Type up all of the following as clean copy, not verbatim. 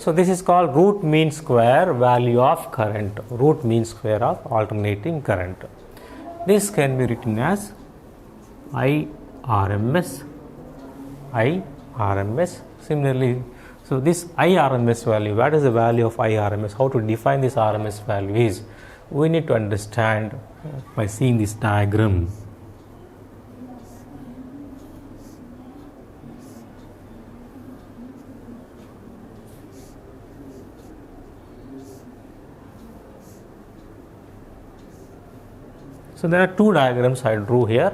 So this is called root mean square value of current, root mean square of alternating current. This can be written as IRMS. Similarly, so this IRMS value, what is the value of IRMS? How to define this RMS value is, we need to understand by seeing this diagram. So there are two diagrams I drew here.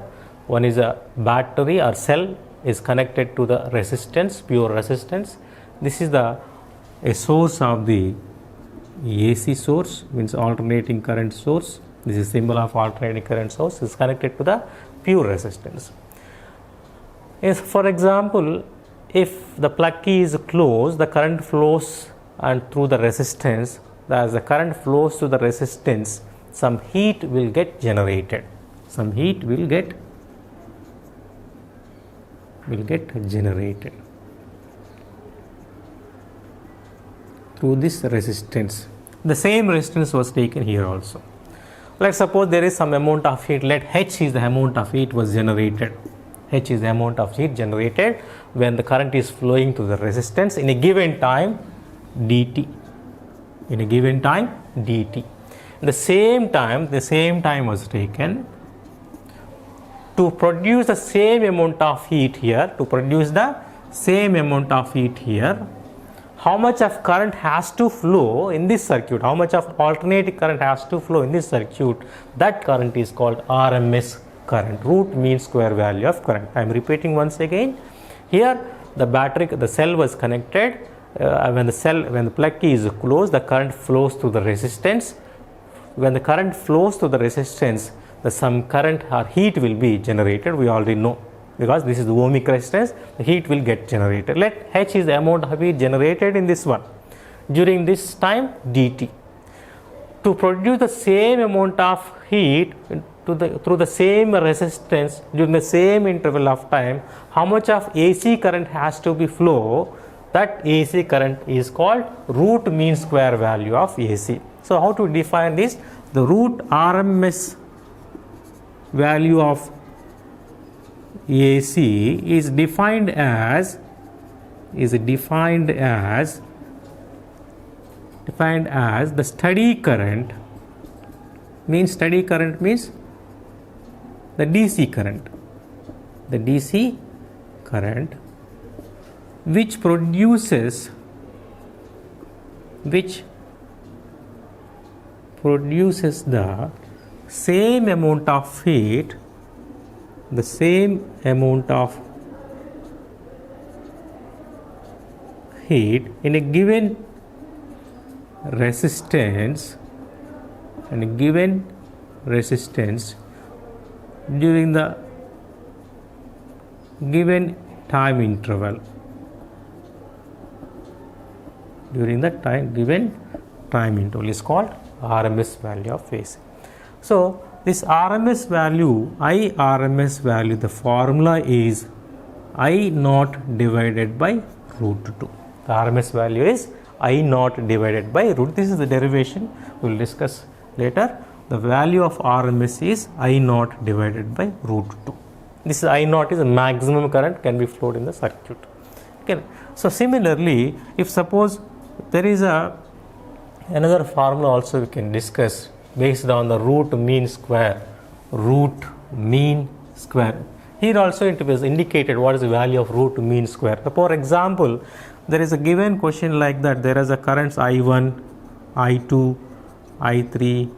One is a battery or cell is connected to the resistance, pure resistance. This is a source of the AC source, means alternating current source. This is symbol of alternating current source, is connected to the pure resistance. If, for example, if the plug key is closed, the current flows and through the resistance. As the current flows to the resistance, some heat will get generated. Some heat will get generated through this resistance. The same resistance was taken here also. Let's suppose there is some amount of heat. Let H is the amount of heat was generated. H is the amount of heat generated when the current is flowing to the resistance in a given time dt. In a given time dt. The same time was taken to produce the same amount of heat here. How much of current has to flow in this circuit? How much of alternating current has to flow in this circuit? That current is called RMS current, root mean square value of current. I am repeating once again. Here the cell was connected. When the plug key is closed, the current flows through the resistance. When the current flows to the resistance, some current or heat will be generated. We already know, because this is the ohmic resistance, the heat will get generated. Let H is the amount of heat generated in this one during this time dt. To produce the same amount of heat through the same resistance during the same interval of time, how much of AC current has to be flow? That AC current is called root mean square value of AC. So how to define this? The root RMS value of AC is defined as the steady current. Means steady current means the DC current which produces the same amount of heat, in a given resistance during the given time interval. During the given time interval is called RMS value of AC. So this RMS value, IRMS value, the formula is I naught divided by root 2. The RMS value is I naught divided by root. This is the derivation we will discuss later. The value of RMS is I naught divided by root 2. This is I naught is the maximum current can be flowed in the circuit. Okay. So similarly, if suppose there is another formula also we can discuss based on the root mean square. Here also it was indicated what is the value of root mean square. So for example, there is a given question like that. There is a currents I1, I2, I3,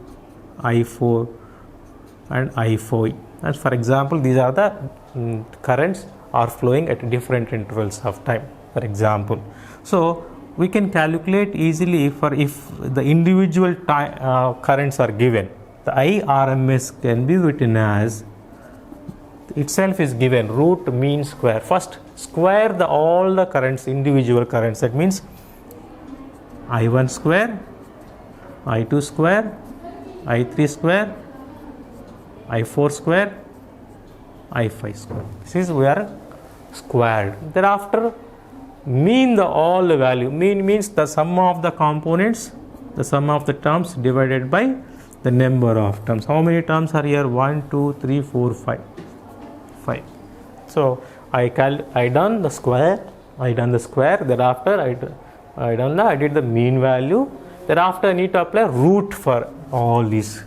I4 and I4. And for example, these are the currents are flowing at different intervals of time, for example. So we can calculate easily for if the individual currents are given. The IRMS can be written as itself is given root mean square. First square all the currents, individual currents. That means I1 square, I2 square, I3 square, I4 square, I5 square. This is we are squared. Thereafter mean the all the value. Mean means the sum of the components, the sum of the terms divided by the number of terms. How many terms are here? 1, 2, 3, 4, 5. 5. So I done the square. Thereafter I did the mean value. Thereafter I need to apply root for all these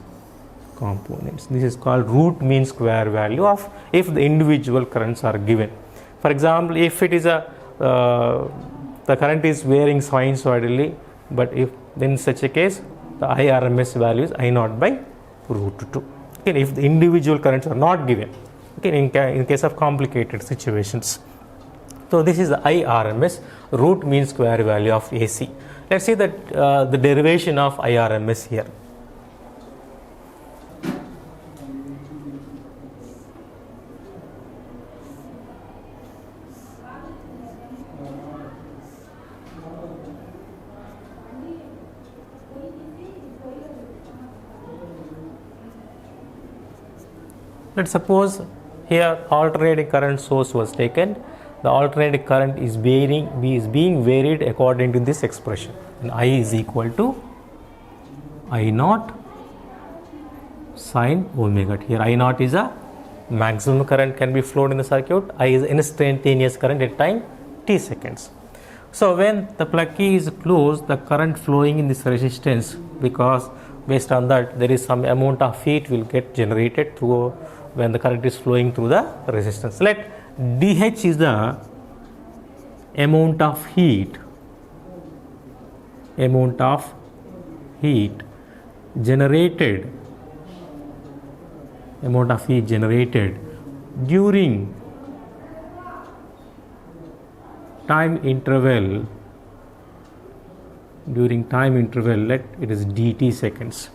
components. This is called root mean square value of if the individual currents are given. For example, if it is the current is varying sinusoidally, but if in such a case the IRMS value is I naught by root 2. Okay, if the individual currents are not given, okay, in case of complicated situations. So this is the IRMS, root mean square value of AC. Let's see that the derivation of IRMS here. Let's suppose here alternating current source was taken. The alternating current is being varied according to this expression, and I is equal to I naught sine omega t. Here I naught is a maximum current can be flowed in the circuit. I is instantaneous current at time t seconds. So when the plug key is closed, the current flowing in this resistance, because based on that there is some amount of heat will get generated through when the current is flowing through the resistance. Let dH is the amount of heat generated during time interval, let it is dt seconds.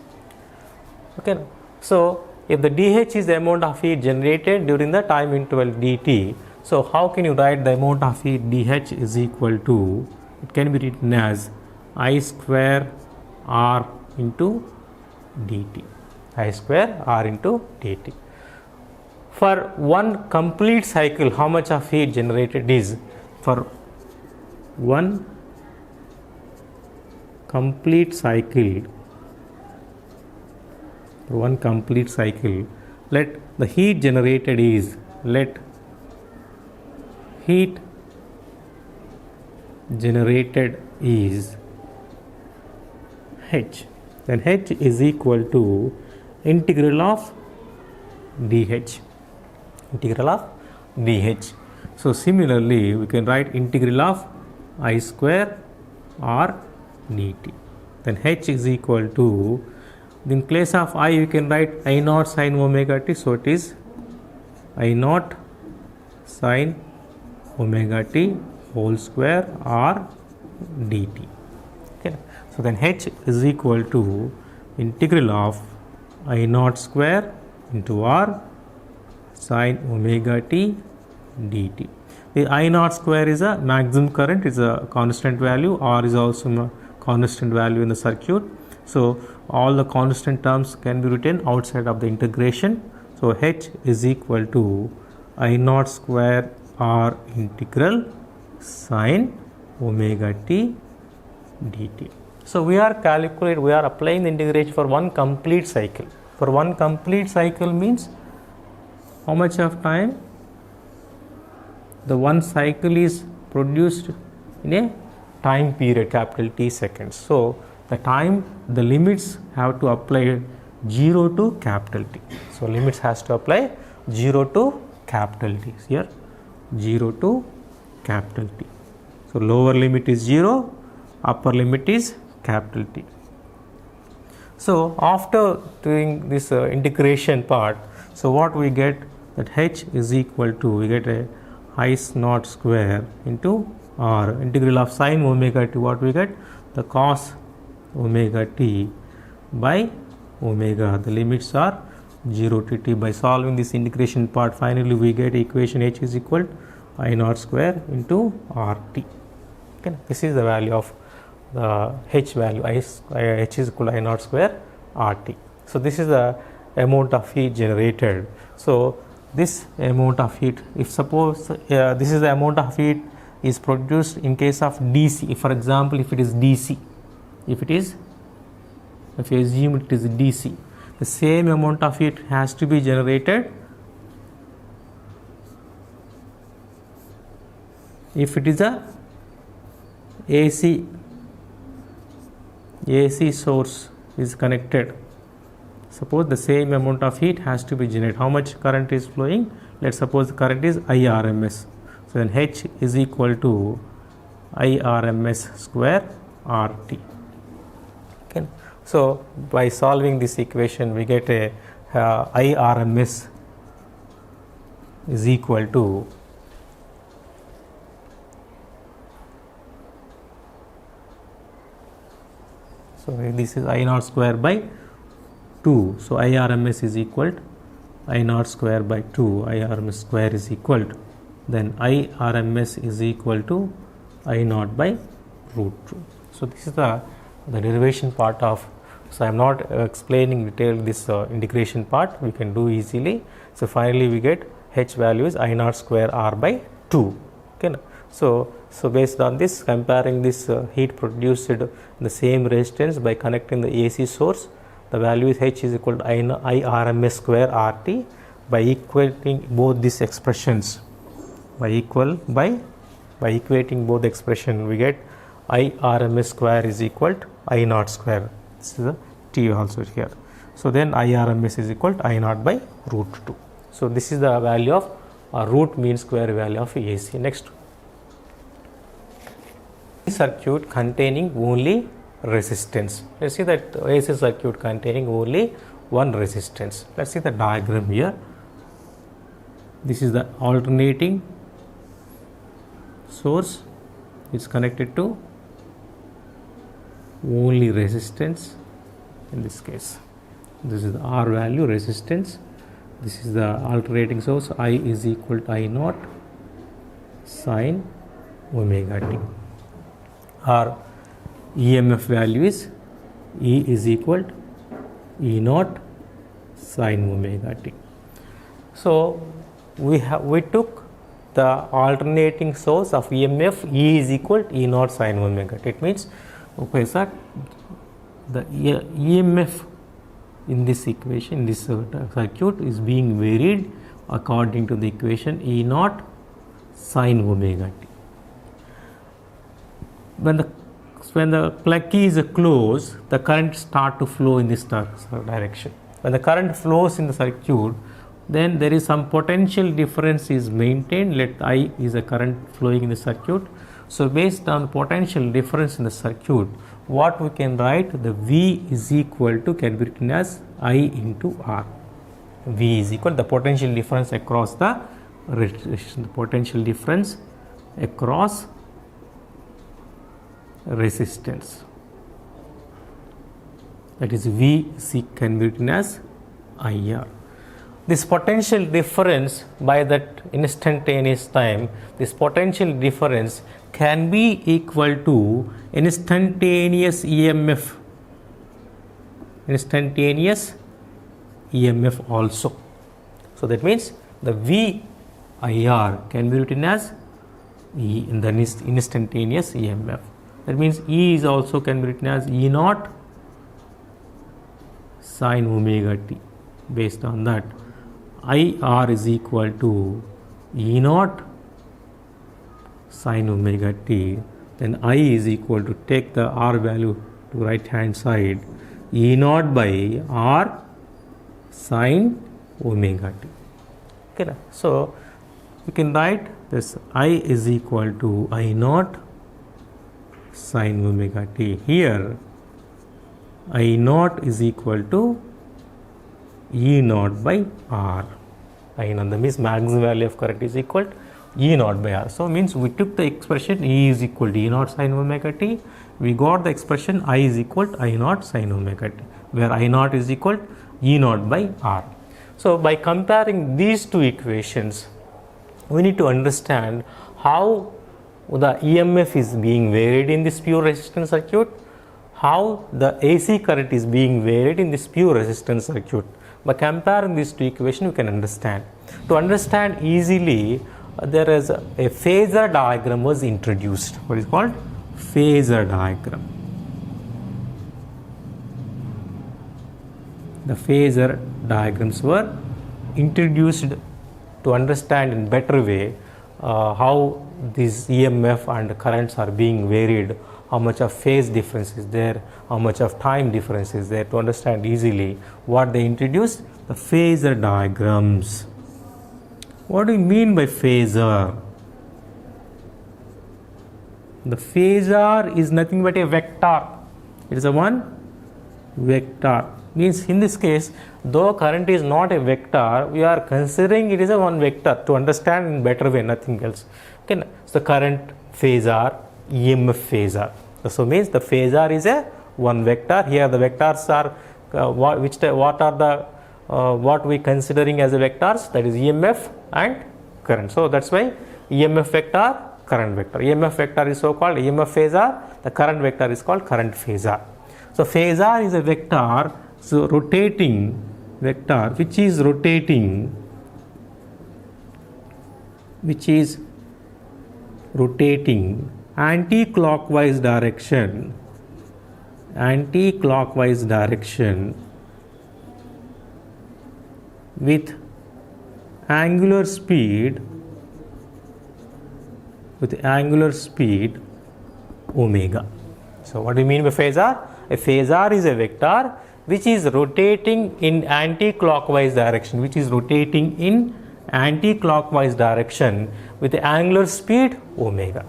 Okay, so if the dH is the amount of heat generated during the time interval dt, so how can you write the amount of heat dH is equal to, it can be written as I square R into dt. I square R into dt. For one complete cycle, how much of heat generated is? For one complete cycle, let the heat generated is, let heat generated is H. Then H is equal to integral of dH. So similarly, we can write integral of I square R dt. Then H is equal to, in place of I you can write I naught sine omega t, so it is I naught sine omega t whole square R dt. Okay. So then H is equal to integral of I naught square into R sine omega t dt. The I naught square is a maximum current, is a constant value. R is also a constant value in the circuit. So all the constant terms can be written outside of the integration. So H is equal to I naught square R integral sine omega t dt. So we are applying the integration for one complete cycle. For one complete cycle means how much of time? The one cycle is produced in a time period capital T seconds. So the limits have to apply 0 to capital T. So limits has to apply 0 to capital T. Here 0 to capital T. So lower limit is 0, upper limit is capital T. So after doing this integration part, so what we get, that H is equal to, we get a I naught square into R integral of sine omega t, what we get, the cos omega t by omega. The limits are 0 to t. By solving this integration part, finally we get equation H is equal to I naught square into RT. Okay, this is the value of the H value. H is equal to I naught square RT. So this is the amount of heat generated. So this amount of heat, if suppose this is the amount of heat is produced in case of DC. For example, if it is DC, if you assume it is DC, the same amount of heat has to be generated if it is a AC source is connected. Suppose the same amount of heat has to be generated. How much current is flowing? Let's suppose the current is IRMS. So then H is equal to IRMS square RT. Okay. So by solving this equation, we get a IRMS is equal to this is I naught square by 2. So IRMS is equal to I naught square by 2. IRMS square is equal to, then IRMS is equal to I naught by root 2. So this is the derivation part of. So I am not explaining detail this integration part. We can do easily. So finally we get H value is I naught square R by 2. Okay. So based on this, comparing this heat produced in the same resistance by connecting the AC source, the value is H is equal to IRMS square RT. By equating both these expressions, by equating both expression, we get IRMS square is equal to I naught square. This is a T also here. So then IRMS is equal to I naught by root 2. So this is the value of root mean square value of AC. Next, circuit containing only resistance. Let's see that AC circuit containing only one resistance. Let's see the diagram here. This is the alternating source. It's connected to only resistance. In this case, this is the R value resistance. This is the alternating source. I is equal to I naught sine omega t. Our EMF value is E is equal to E naught sine omega t. So we took the alternating source of EMF. E is equal to E naught sine omega t. It means, okay, sir, the EMF in this equation, in this circuit, is being varied according to the equation E naught sine omega t. When the plug key is closed, the current start to flow in this direction. When the current flows in the circuit, then there is some potential difference is maintained. Let I is a current flowing in the circuit. So based on potential difference in the circuit, what we can write, the V is equal to, can be written as I into R. V is equal to the potential difference across the potential difference across resistance, that is V can be written as IR. This potential difference, by that instantaneous time, this potential difference can be equal to instantaneous EMF also. So that means the VIR can be written as E in the instantaneous EMF. That means E is also can be written as E naught sine omega t. Based on that, IR is equal to E naught sine omega t. Then I is equal to, take the R value to right hand side, E naught by R sine omega t. Okay, so we can write this I is equal to I naught sine omega t. Here I naught is equal to E naught by R. I naught, that means maximum value of current is equal to E naught by R. So means we took the expression E is equal to E naught sine omega t. We got the expression I is equal to I naught sine omega t, where I naught is equal to E naught by R. So by comparing these two equations, we need to understand how the EMF is being varied in this pure resistance circuit, how the AC current is being varied in this pure resistance circuit. By comparing these two equations, you can understand. To understand easily there is a phasor diagram was introduced. What is called phasor diagram. The phasor diagrams were introduced to understand in better way how these EMF and currents are being varied, how much of phase difference is there, how much of time difference is there, to understand easily what they introduced, the phasor diagrams. What do you mean by phasor? The phasor is nothing but a vector. It is a one vector. Means in this case, though current is not a vector, we are considering it is a one vector to understand in better way, nothing else. Okay, so current phasor, EMF phasor. So means the phasor is a one vector. Here the vectors are what we considering as a vectors, that is EMF and current. So that's why EMF vector, current vector. EMF vector is so called EMF phasor. The current vector is called current phasor. So phasor is a vector, so rotating vector which is rotating anti-clockwise direction with angular speed omega. So what do you mean by phasor? A phasor is a vector which is rotating in anti-clockwise direction, with the angular speed omega.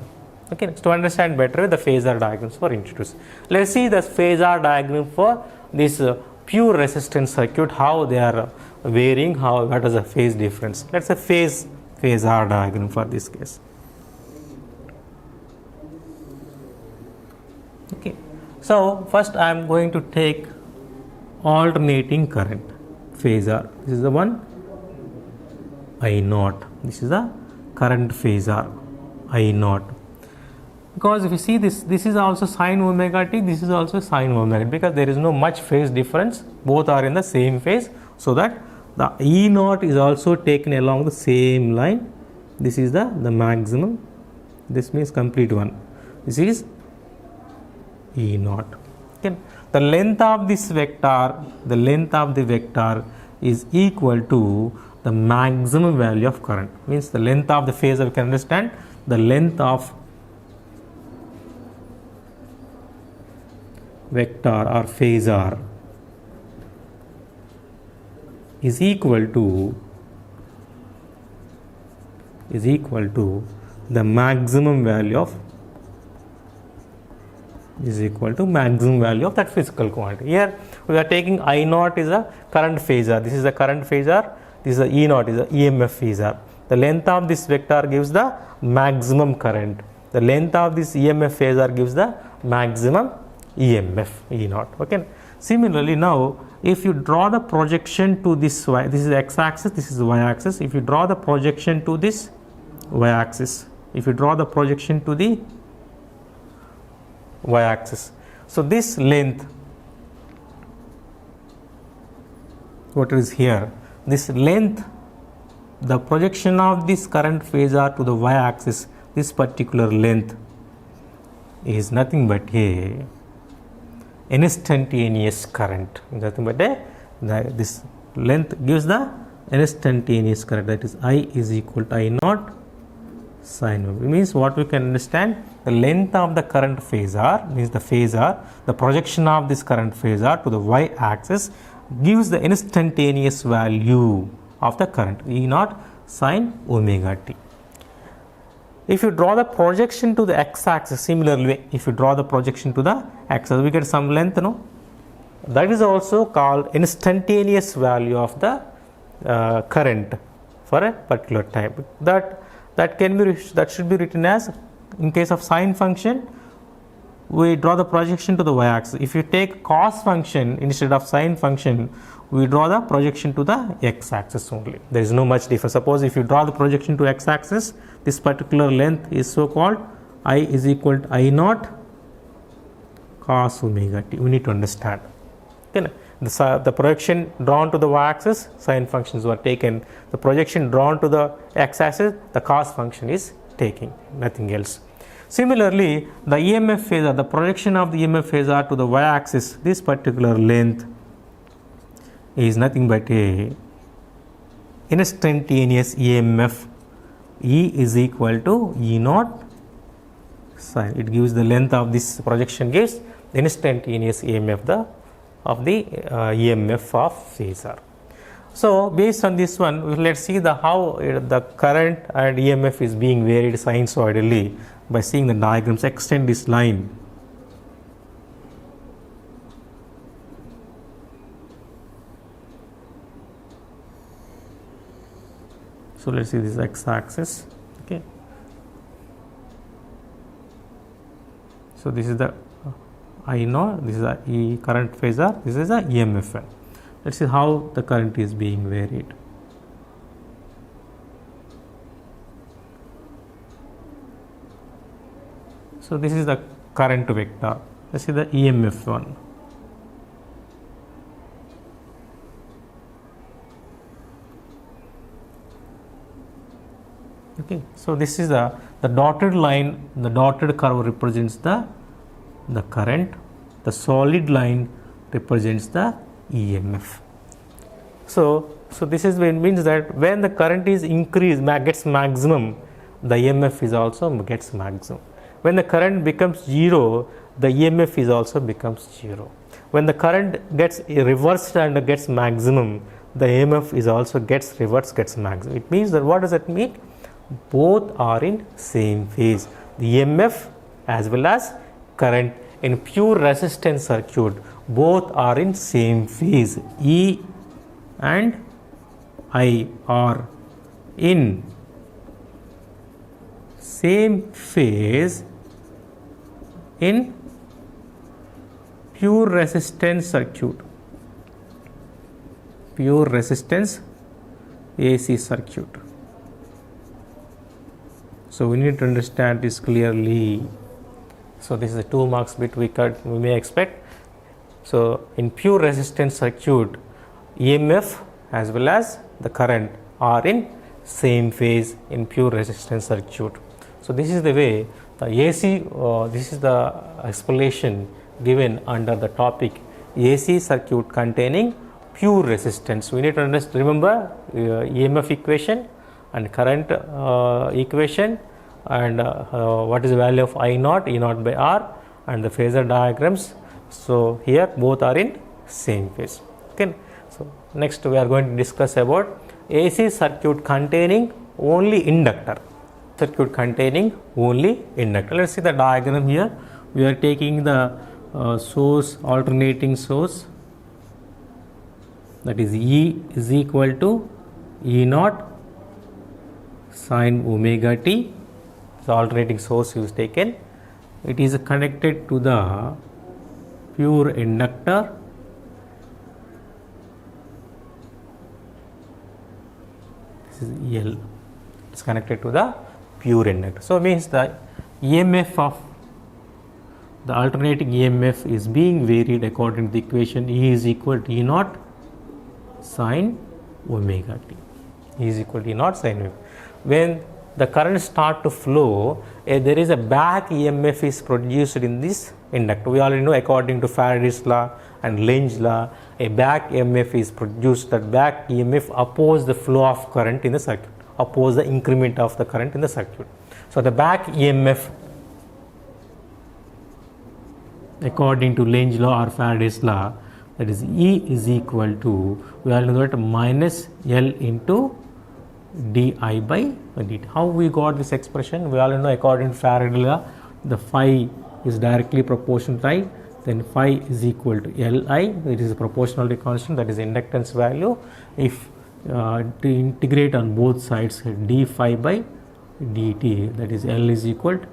Okay, so to understand better, the phasor diagrams were introduced. Let's see the phasor diagram for this pure resistance circuit, how they are varying, what is the phase difference. Let's say phasor diagram for this case. Okay, so first I am going to take alternating current phasor. This is the one I naught. This is the current phasor I naught. Because if you see this is also sin omega t, this is also sin omega t, because there is no much phase difference, both are in the same phase, so that the E naught is also taken along the same line. This is the maximum, this means complete one. This is E naught. Okay. The length of this vector, is equal to the maximum value of current. Means the length of the phasor, we can understand the length of vector or phasor is equal to the maximum value of that physical quantity. Here we are taking I naught is a current phasor, this is the current phasor, this is the E naught is the EMF phasor. The length of this vector gives the maximum current, the length of this EMF phasor gives the maximum EMF E naught. Okay. Similarly, now if you draw the projection to this y, this is x axis, this is y axis. If you draw the projection to this y axis, so this length, what is here, this length, the projection of this current phasor to the y axis, this particular length is nothing but a instantaneous current. Nothing but this length gives the instantaneous current, that is I is equal to I naught sin omega. It means what we can understand, the length of the current phasor means the projection of this current phasor to the y axis gives the instantaneous value of the current E naught sin omega t. If you draw the projection to the x axis, similarly if you draw the projection to the x axis, we get some length, no? That is also called instantaneous value of the current for a particular time. That should be written as, in case of sine function, we draw the projection to the y axis. If you take cos function instead of sine function, we draw the projection to the x axis only. There is no much difference. Suppose if you draw the projection to x axis, this particular length is so called I is equal to I naught cos omega t. We need to understand. Okay. the projection drawn to the y-axis, sine functions were taken. The projection drawn to the x-axis, the cos function is taking, nothing else. Similarly, the EMF phasor, the projection of the EMF phasor to the y-axis, this particular length is nothing but a instantaneous EMF. E is equal to E naught sine. It gives the length of this projection, gives the instantaneous EMF of the EMF of phasor. So based on this one, let's see how the current and EMF is being varied sinusoidally by seeing the diagrams. Extend this line. So let's see this x-axis. Okay. So this is the I naught, this is the E current phasor, this is the EMF. Let's see how the current is being varied. So this is the current vector. Let's see the EMF one. Okay, so this is the dotted line, the dotted curve represents the current, the solid line represents the EMF. So this is when means that when the current is increased, gets maximum, the EMF is also gets maximum. When the current becomes zero, the EMF is also becomes zero. When the current gets reversed and gets maximum, the EMF is also gets reversed, gets maximum. It means that, what does that mean? Both are in same phase. The EMF as well as current in pure resistance circuit, both are in same phase. E and I are in same phase in pure resistance circuit, pure resistance AC circuit. So we need to understand this clearly. So this is the 2 marks bit we may expect. So in pure resistance circuit, EMF as well as the current are in same phase in pure resistance circuit. So this is the way the AC, this is the explanation given under the topic AC circuit containing pure resistance. We need to remember EMF equation and current equation, and what is the value of I naught, E naught by R, and the phasor diagrams. So here both are in same phase. Okay. So next we are going to discuss about AC circuit containing only inductor. Circuit containing only inductor. Let's see the diagram here. We are taking the source, alternating source, that is E is equal to E naught sine omega t. The alternating source is taken. It is connected to the pure inductor. This is L. It's connected to the pure inductor. So means the EMF of the alternating EMF is being varied according to the equation E is equal to E naught sine omega t. E is equal to E naught sine omega. When the current start to flow, there is a back EMF is produced in this inductor. We already know, according to Faraday's law and Lenz law, a back EMF is produced. That back EMF opposes the flow of current in the circuit, oppose the increment of the current in the circuit. So the back EMF, according to Lenz law or Faraday's law, that is E is equal to, we already know that, minus L into di by dt. How we got this expression? We all know, according to Faraday's law, the phi is directly proportional to I, then phi is equal to Li, it is a proportionality constant, that is inductance value. If to integrate on both sides, d phi by dt, that is L is equal to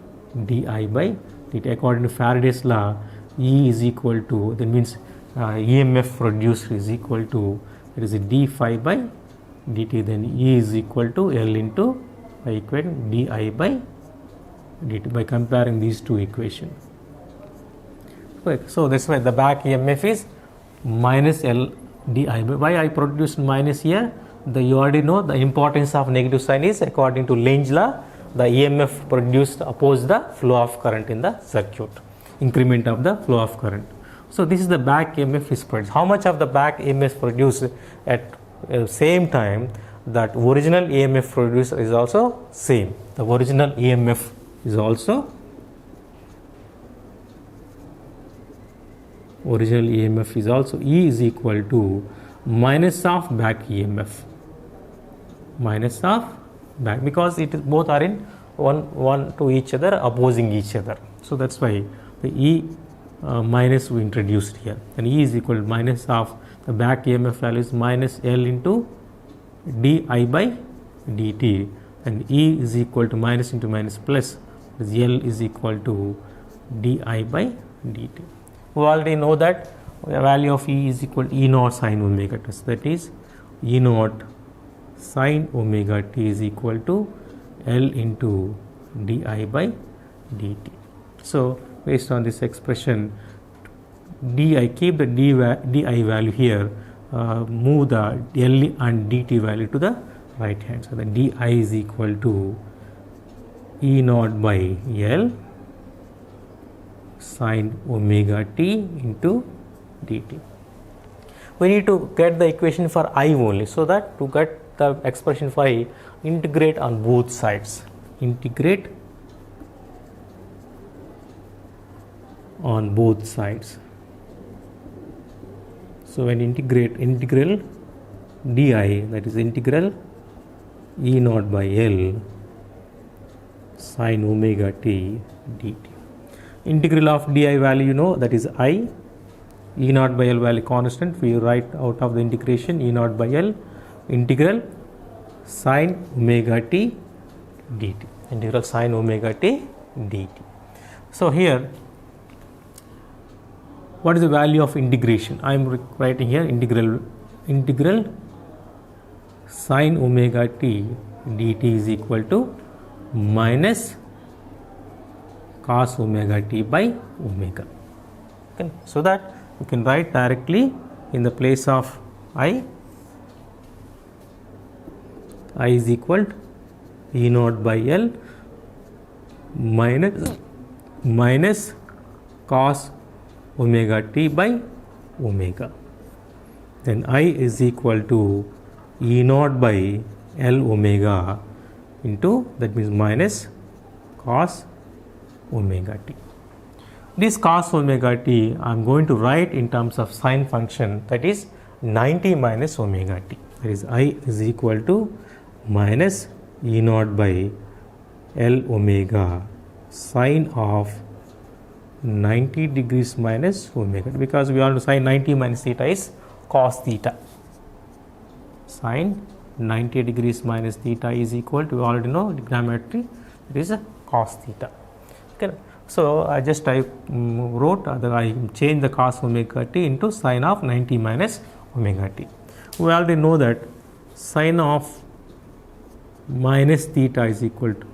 di by dt. According to Faraday's law, E is equal to, that means EMF produced is equal to, it is a d phi by dt, then E is equal to L into by equation di by dt, by comparing these two equations. So this way the back EMF is minus L di. Why I produced minus here? You already know the importance of negative sign is according to Lenz law, the EMF produced oppose the flow of current in the circuit, increment of the flow of current. So this is the back EMF is produced. How much of the back EMF produced at same time that original EMF produced is also same. The original EMF is also E is equal to minus of back EMF, minus of back, because it is both are in one to each other, opposing each other. So that's why the E minus we introduced here, and E is equal to minus of the back EMF value is minus L into di by dt, and E is equal to minus into minus plus, L is equal to di by dt. We already know that the value of E is equal to E naught sin omega t. So that is E naught sin omega t is equal to L into di by dt. So based on this expression, keep the di value here, move the L and dt value to the right hand. So the di is equal to E naught by L sin omega t into dt. We need to get the equation for I only, so that to get the expression for I, integrate on both sides. Integrate on both sides. So when integral di, that is integral E naught by L sin omega t dt. Integral of di value you know, that is I. E naught by L value constant, we write out of the integration E naught by L integral sin omega t dt, integral sin omega t dt. So here what is the value of integration? I am writing here integral sin omega t dt is equal to minus cos omega t by omega. Okay. So that you can write directly in the place of I is equal to E naught by L minus cos omega t by omega. Then I is equal to E naught by L omega into, that means minus cos omega t. This cos omega t I am going to write in terms of sine function, that is 90 minus omega t. That is I is equal to minus E naught by L omega sine of 90 degrees minus omega, because we want to sine 90 minus theta is cos theta. Sine 90 degrees minus theta is equal to, we already know trigonometry, it is a cos theta. Okay. So I wrote that I change the cos omega t into sine of 90 minus omega t. We already know that sine of minus theta is equal to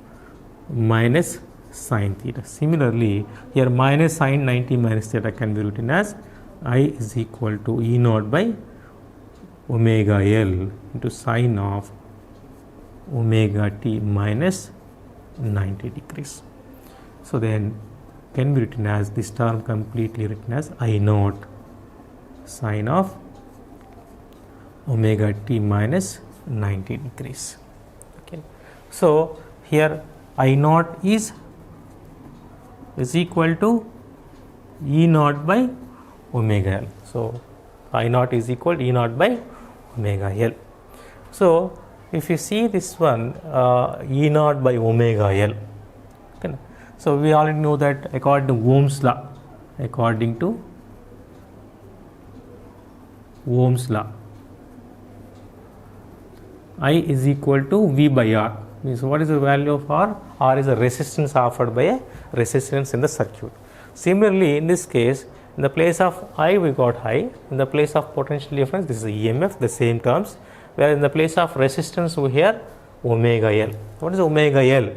minus sine theta. Similarly, here minus sine 90 minus theta can be written as I is equal to E naught by omega L into sine of omega t minus 90 degrees. So then can be written as, this term completely written as I naught sine of omega t minus 90 degrees. Okay. So here I naught is equal to E naught by omega L. So I naught is equal to E naught by omega L. So if you see this one, E naught by omega L. Okay. So we already know that according to Ohm's law, I is equal to V by R. Means what is the value of R? R is a resistance offered by a resistance in the circuit. Similarly, in this case, in the place of I we got I, in the place of potential difference this is EMF, the same terms, where in the place of resistance we hear omega L. What is omega L?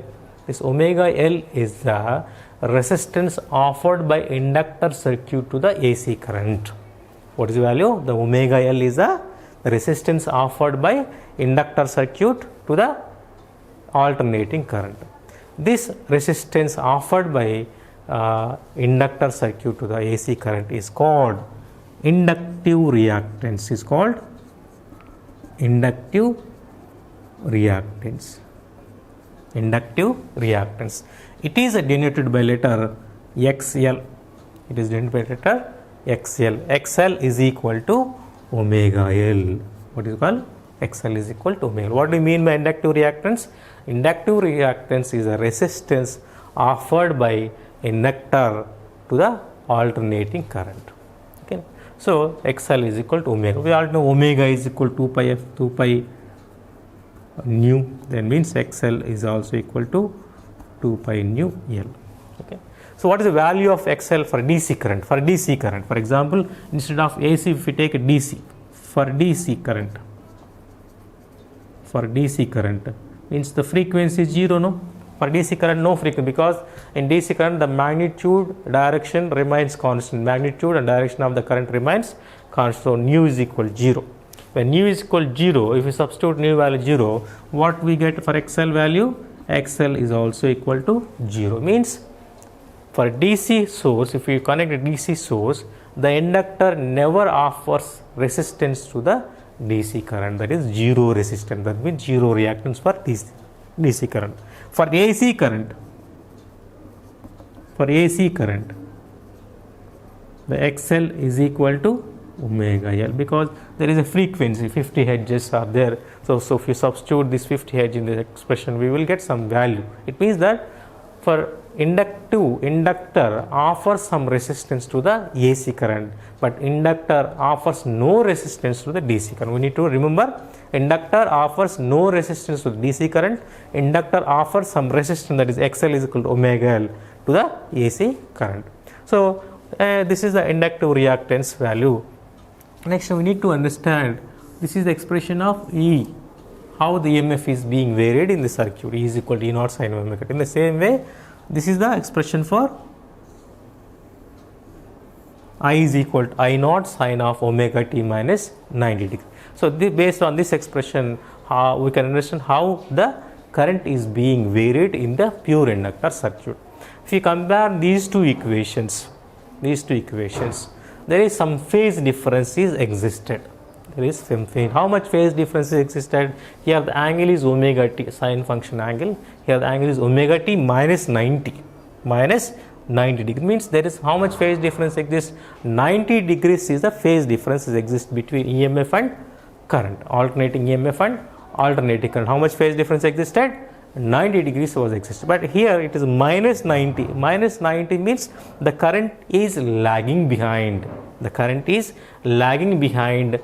This omega L is the resistance offered by inductor circuit to the AC current. What is the value? The omega L is the resistance offered by inductor circuit to the alternating current. This resistance offered by inductor circuit to the AC current is called inductive reactance. Is called inductive reactance. Inductive reactance. It is denoted by letter XL. It is denoted by letter XL. XL is equal to omega L. What is called? XL is equal to omega L. What do you mean by inductive reactance? Inductive reactance is a resistance offered by inductor to the alternating current. Okay. So XL is equal to omega. We all know omega is equal to 2 pi nu. Then means XL is also equal to 2 pi nu L. Okay. So what is the value of XL for DC current? For DC current, for example, instead of AC, if we take a DC, for DC current means the frequency is 0, no? For DC current, no frequency, because in DC current the magnitude direction remains constant. Magnitude and direction of the current remains constant. So nu is equal to 0. When nu is equal to 0, if we substitute nu value 0, what we get for XL value? XL is also equal to 0. Means for DC source, if you connect a DC source, the inductor never offers resistance to the DC current, that is 0 resistance. That means 0 reactance for DC current. For AC current, the XL is equal to omega L, because there is a frequency 50 Hz are there. So if you substitute this 50 Hz in the expression, we will get some value. It means that for inductor offers some resistance to the AC current, but inductor offers no resistance to the DC current. We need to remember, inductor offers no resistance to the DC current, inductor offers some resistance, that is XL is equal to omega L, to the AC current. So this is the inductive reactance value. Next we need to understand, this is the expression of E, how the EMF is being varied in the circuit. E is equal to E naught sin omega t. In the same way, this is the expression for I is equal to I naught sin of omega t minus 90 degree. So based on this expression, we can understand how the current is being varied in the pure inductor circuit. If you compare these two equations, there is some phase differences existed. There is some phase. How much phase difference existed? Here the angle is omega t, sine function angle. Here the angle is omega t minus 90 degree. Means there is how much phase difference exists? 90 degrees is the phase difference exists between EMF and current, alternating EMF and alternating current. How much phase difference existed? 90 degrees was existed. But here it is minus 90. Minus 90 means the current is lagging behind. The current is lagging behind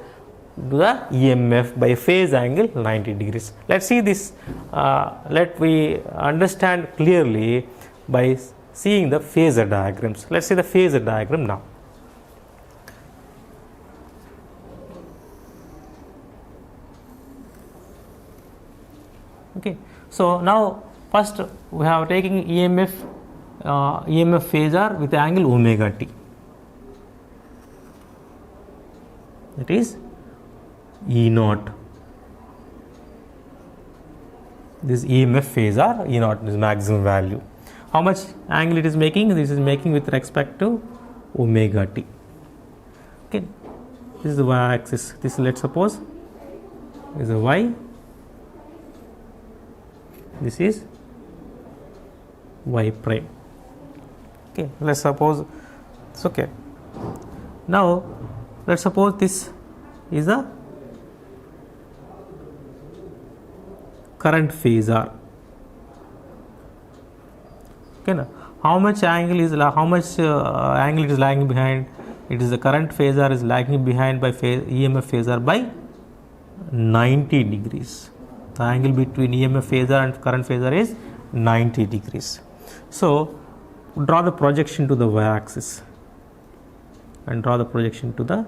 the EMF by phase angle 90 degrees. Let's see this. Let we understand clearly by seeing the phasor diagrams. Let's see the phasor diagram now. Okay. So now first we have taken EMF phasor with the angle omega t. That is E naught. This EMF phasor E naught is maximum value. How much angle it is making? This is making with respect to omega t. Okay. This is the y axis. This, let's suppose, is a y. This is y prime. Okay. Let's suppose it's okay. Now let's suppose this is a current phasor. Okay, now how much angle is lagging behind? It is the current phasor is lagging behind by EMF phasor by 90 degrees. The angle between EMF phasor and current phasor is 90 degrees. So draw the projection to the y-axis and draw the projection to the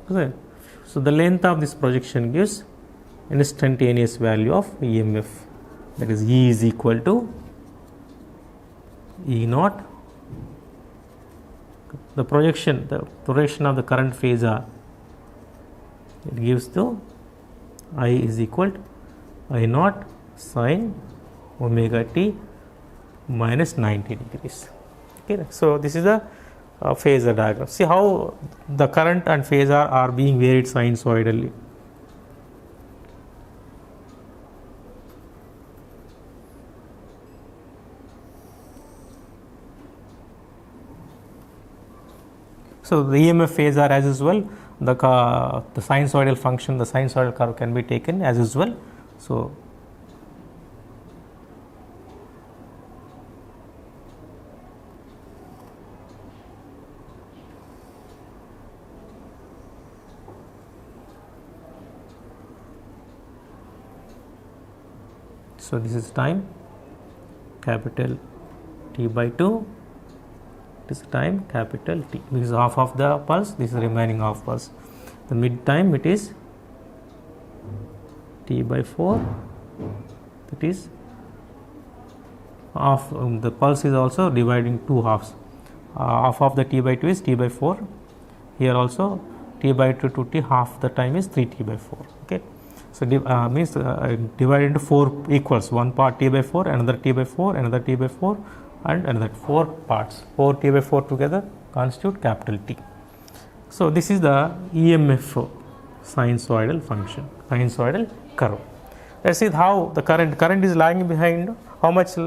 okay. So the length of this projection gives instantaneous value of EMF, that is E is equal to E naught, the projection of the current phasor, it gives to I is equal to I naught sine omega t minus 90 degrees. Okay, so this is the phasor diagram. See how the current and phasor are being varied sinusoidally. So the EMF phasor as usual, the sinusoidal function, the sinusoidal curve can be taken as usual. So this is time, capital T by 2, this time capital T. This is half of the pulse, this is remaining half pulse. The mid time it is T by 4, that is half. The pulse is also divided in two halves. Half of the T by 2 is T by 4. Here also T by 2 to T, half the time is 3T by 4. Okay. So means divided into 4 equals, one part T by 4, another T by 4, another T by 4, and another 4 parts. 4 T by 4 together constitute capital T. So this is the EMF sinusoidal function, sinusoidal curve. Let's see how the current is lagging behind. How much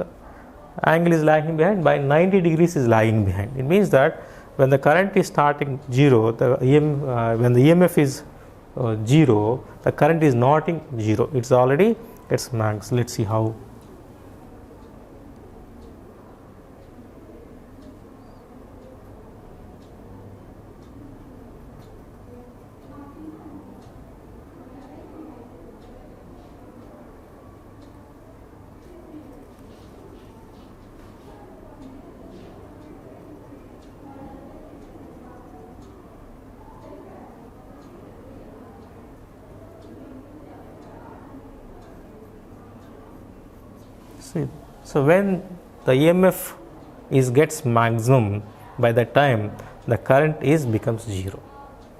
angle is lagging behind? By 90 degrees is lagging behind. It means that when the current is starting 0, when the EMF is 0, the current is not in 0, it's already its max. Let's see how. So when the EMF gets maximum, by that time the current becomes 0.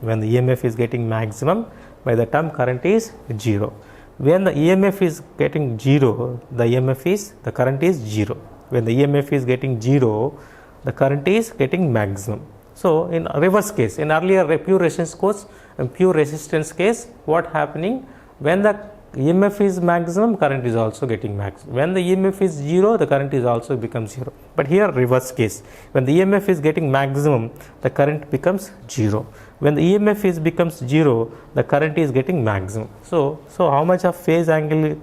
When the EMF is getting maximum, by the time current is 0. When the EMF is getting 0, the current is 0. When the EMF is getting 0, the current is getting maximum. So in reverse case, in earlier pure resistance case, what happening? When the EMF is maximum, current is also getting maximum. When the EMF is 0, the current is also becomes 0. But here reverse case, when the EMF is getting maximum, the current becomes 0. When the EMF becomes 0, the current is getting maximum. So how much of phase angle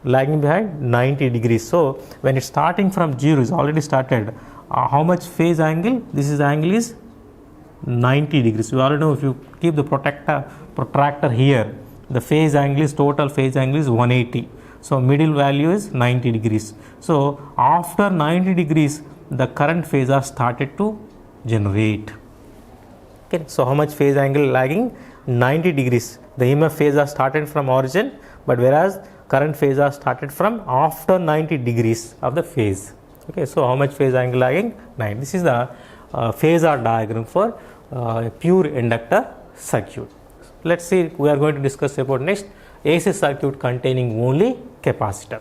lagging behind? 90 degrees. So when it's starting from 0, is already started. How much phase angle? This is the angle is 90 degrees. You already know, if you keep the protractor here, the phase angle is, total phase angle is 180. So middle value is 90 degrees. So after 90 degrees, the current phasor started to generate. Okay. So how much phase angle lagging? 90 degrees. The EMF phasor started from origin, but whereas current phasor started from after 90 degrees of the phase. Okay. So how much phase angle lagging? 9. This is the phasor diagram for a pure inductor circuit. Let's see, we are going to discuss about next AC circuit containing only capacitor.